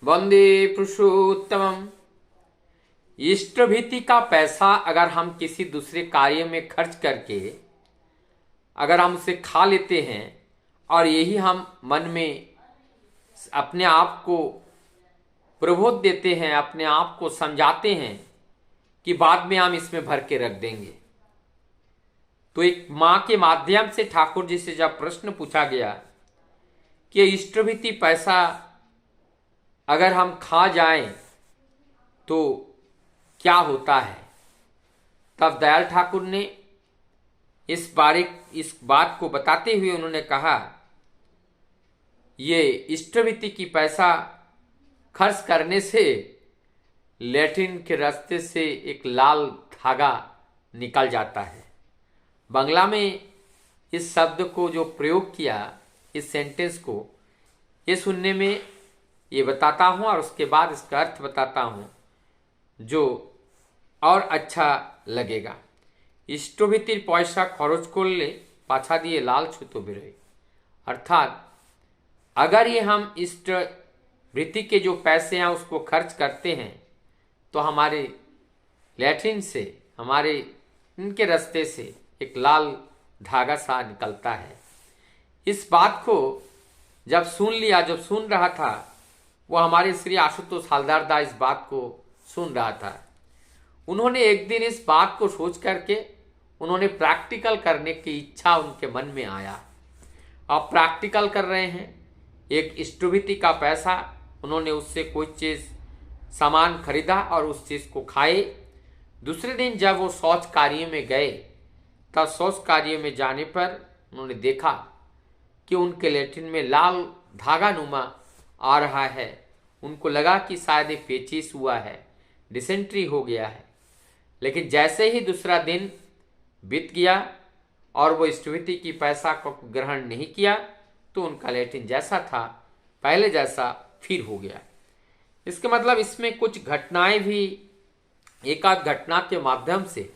वंदे पुरुषोत्तमम। इष्टभीति का पैसा अगर हम किसी दूसरे कार्य में खर्च करके अगर हम उसे खा लेते हैं और यही हम मन में अपने आप को प्रबोध देते हैं, अपने आप को समझाते हैं कि बाद में हम इसमें भर के रख देंगे। तो एक मां के माध्यम से ठाकुर जी से जब प्रश्न पूछा गया कि इष्टभीति पैसा अगर हम खा जाएं तो क्या होता है, तब दयाल ठाकुर ने इस बात को बताते हुए उन्होंने कहा, ये इष्टभीति की पैसा खर्च करने से लैट्रिन के रास्ते से एक लाल धागा निकल जाता है। बांग्ला में इस शब्द को जो प्रयोग किया, इस सेंटेंस को, ये सुनने में ये बताता हूँ और उसके बाद इसका अर्थ बताता हूँ जो और अच्छा लगेगा। इष्टभीतिर पैसा खरच करले पाछा दिए लाल छूतो बेरोय। अर्थात अगर ये हम इष्ट वृत्ति के जो पैसे हैं उसको खर्च करते हैं तो हमारे लैट्रिन से, हमारे इनके रास्ते से एक लाल धागा सा निकलता है। इस बात को जब सुन रहा था, वो हमारे श्री आशुतोष हालदार दा इस बात को सुन रहा था। उन्होंने एक दिन इस बात को सोच करके उन्होंने प्रैक्टिकल करने की इच्छा उनके मन में आया। अब प्रैक्टिकल कर रहे हैं। एक इष्टभीति का पैसा, उन्होंने उससे कोई चीज़ सामान खरीदा और उस चीज़ को खाए। दूसरे दिन जब वो शौच कार्य में गए, तब शौच कार्य में जाने पर उन्होंने देखा कि उनके लैट्रिन में लाल धागा नुमा आ रहा है। उनको लगा कि शायद ये पेचिश हुआ है, डिसेंट्री हो गया है। लेकिन जैसे ही दूसरा दिन बीत गया और वो इष्टभीति की पैसा को ग्रहण नहीं किया तो उनका लैट्रिन जैसा था पहले जैसा फिर हो गया। इसके मतलब इसमें कुछ घटनाएं भी, एक आध घटना के माध्यम से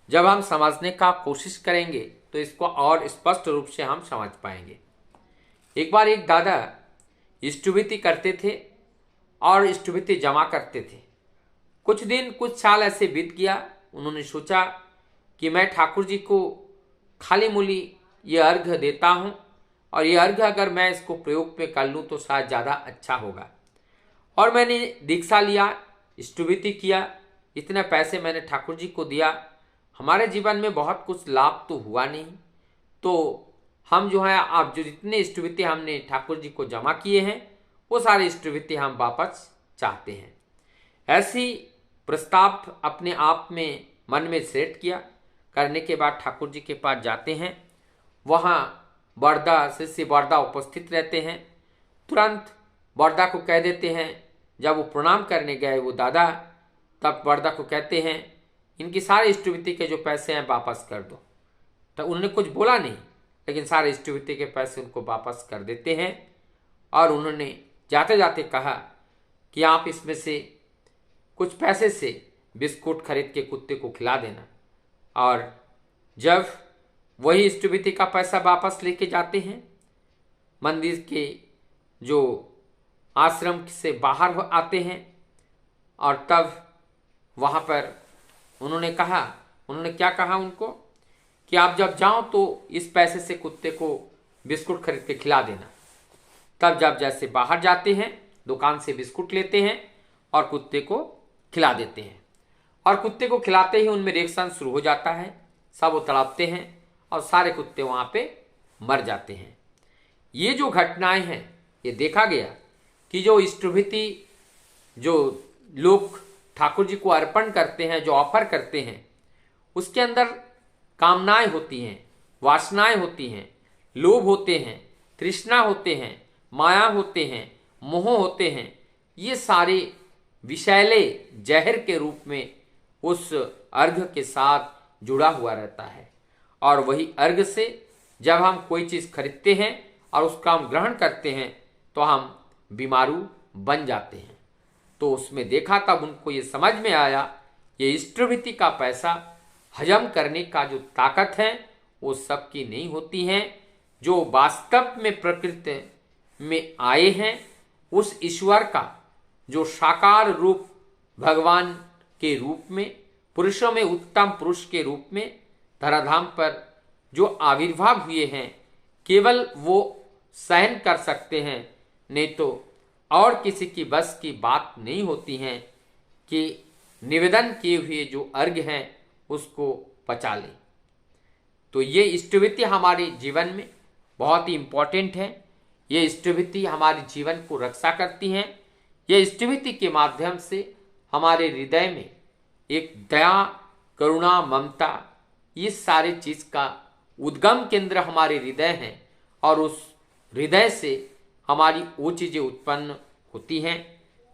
जब हम समझने का कोशिश करेंगे तो इसको और स्पष्ट रूप से हम समझ पाएंगे। एक बार एक दादा इष्टभीति करते थे और इष्टभीति जमा करते थे। कुछ साल ऐसे बीत गया। उन्होंने सोचा कि मैं ठाकुर जी को खाली मूली ये अर्घ देता हूँ और ये अर्घ अगर मैं इसको प्रयोग पे कर लूँ तो शायद ज़्यादा अच्छा होगा। और मैंने दीक्षा लिया, इष्टभीति किया, इतने पैसे मैंने ठाकुर जी को दिया। हमारे जीवन में बहुत कुछ लाभ तो हुआ नहीं, तो हम जो है आप जो जितने इष्टभीति हमने ठाकुर जी को जमा किए हैं वो सारे इष्टभीति हम वापस चाहते हैं। ऐसी प्रस्ताव अपने आप में मन में सेट किया। करने के बाद ठाकुर जी के पास जाते हैं। वहाँ शिष्य बरदा उपस्थित रहते हैं। तुरंत बरदा को कह देते हैं, जब वो प्रणाम करने गए वो दादा, तब बरदा को कहते हैं इनकी सारे इष्टभीति के जो पैसे हैं वापस कर दो। तो उन्होंने कुछ बोला नहीं, लेकिन सारे इष्टभीति के पैसे उनको वापस कर देते हैं। और उन्होंने जाते जाते कहा कि आप इसमें से कुछ पैसे से बिस्कुट खरीद के कुत्ते को खिला देना। और जब वही इष्टभीति का पैसा वापस लेके जाते हैं, मंदिर के जो आश्रम से बाहर आते हैं, और तब वहाँ पर उन्होंने क्या कहा उनको कि आप जब जाओ तो इस पैसे से कुत्ते को बिस्कुट खरीद के खिला देना। तब जब जैसे बाहर जाते हैं, दुकान से बिस्कुट लेते हैं और कुत्ते को खिला देते हैं। और कुत्ते को खिलाते ही उनमें रिएक्शन शुरू हो जाता है, सब वो तड़पते हैं और सारे कुत्ते वहाँ पे मर जाते हैं। ये जो घटनाएं हैं, ये देखा गया कि जो इष्टभीति जो लोग ठाकुर जी को अर्पण करते हैं, जो ऑफर करते हैं, उसके अंदर कामनाएं होती हैं, वासनाएं होती हैं, लोभ होते हैं, तृष्णा होते हैं, माया होते हैं, मोह होते हैं। ये सारे विषैले जहर के रूप में उस अर्घ के साथ जुड़ा हुआ रहता है। और वही अर्घ से जब हम कोई चीज़ खरीदते हैं और उसका हम ग्रहण करते हैं तो हम बीमारू बन जाते हैं। तो उसमें देखा, तब उनको ये समझ में आया, ये इष्टभीति का पैसा हजम करने का जो ताकत है वो सबकी नहीं होती है। जो वास्तव में प्रकृति में आए हैं, उस ईश्वर का जो साकार रूप भगवान के रूप में, पुरुषों में उत्तम पुरुष के रूप में धराधाम पर जो आविर्भाव हुए हैं, केवल वो सहन कर सकते हैं, नहीं तो और किसी की बस की बात नहीं होती है कि निवेदन किए हुए जो अर्घ्य हैं उसको पचा लें। तो ये इष्टविधि हमारे जीवन में बहुत ही इम्पोर्टेंट है। ये इष्टविधि हमारे जीवन को रक्षा करती हैं। ये इष्टविधि के माध्यम से हमारे हृदय में एक दया, करुणा, ममता, ये सारे चीज का उद्गम केंद्र हमारे हृदय हैं और उस हृदय से हमारी वो चीजें उत्पन्न होती हैं।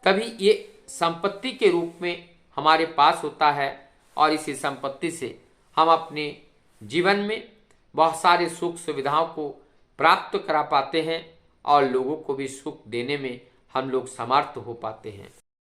तभी ये संपत्ति के रूप में हमारे पास होता है और इसी संपत्ति से हम अपने जीवन में बहुत सारे सुख सुविधाओं को प्राप्त करा पाते हैं और लोगों को भी सुख देने में हम लोग समर्थ हो पाते हैं।